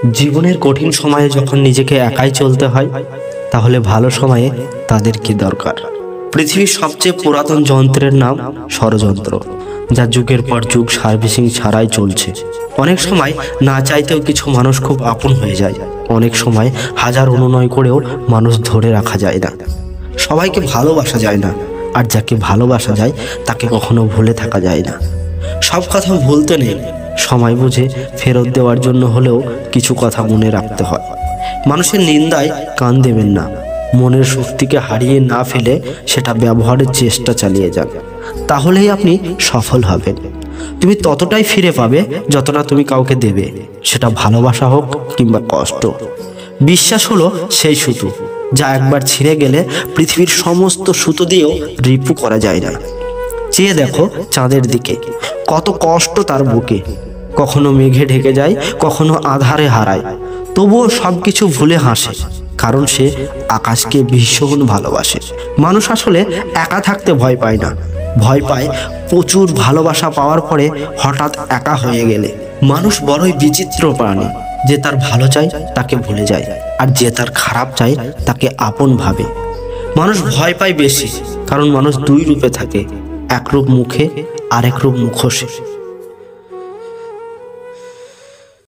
জীবনের কঠিন সময়ে যখন নিজেকে একাই চলতে হয়, তাহলে ভালো সময়ে তাদের কি দরকার? পৃথিবীর সবচেয়ে পুরাতন যন্ত্রের নাম ষড়যন্ত্র, যা যুগের পর যুগ সার্ভিসিং ছাড়াই চলছে। অনেক সময় না চাইতেও কিছু মানুষ খুব আপন হয়ে যায়। অনেক সময় হাজার অনুনয় করেও মানুষ ধরে রাখা যায় না। সবাইকে ভালোবাসা যায় না, আর যাকে ভালোবাসা যায় তাকে কখনো ভুলে থাকা যায় না। সব কথা ভুলতে নেই, সময় বুঝে ফেরত দেওয়ার জন্য হলেও কিছু কথা মনে রাখতে হয়। মানুষের নিন্দায় কান দেবেন না। মনের শক্তিকে হারিয়ে না ফেলে সেটা ব্যবহারের চেষ্টা চালিয়ে যান, তাহলেই আপনি সফল হবেন। তুমি ততটাই ফিরে পাবে যতটা তুমি কাউকে দেবে, সেটা ভালোবাসা হোক কিংবা কষ্ট। বিশ্বাস হলো সেই সুতো, যা একবার ছিঁড়ে গেলে পৃথিবীর সমস্ত সুতো দিয়েও রিপু করা যায় না। চেয়ে দেখো চাঁদের দিকে, কত কষ্ট তার বুকে। কখনো মেঘে ঢেকে যায়, কখনো আধারে হারায়, তবুও সবকিছু ভুলে হাসে, কারণ সে আকাশকে ভীষণ ভালোবাসে। মানুষ আসলে একা থাকতে ভয় পায় না, ভয় পায় প্রচুর ভালোবাসা পাওয়ার পরে হঠাৎ একা হয়ে গেলে। মানুষ বড়ই বিচিত্র প্রাণী, যে তার ভালো চায় তাকে ভুলে যায়, আর যে তার খারাপ চায় তাকে আপন ভাবে। মানুষ ভয় পায় বেশি, কারণ মানুষ দুই রূপে থাকে, এক রূপ মুখে, আরেক রূপ মুখোশে।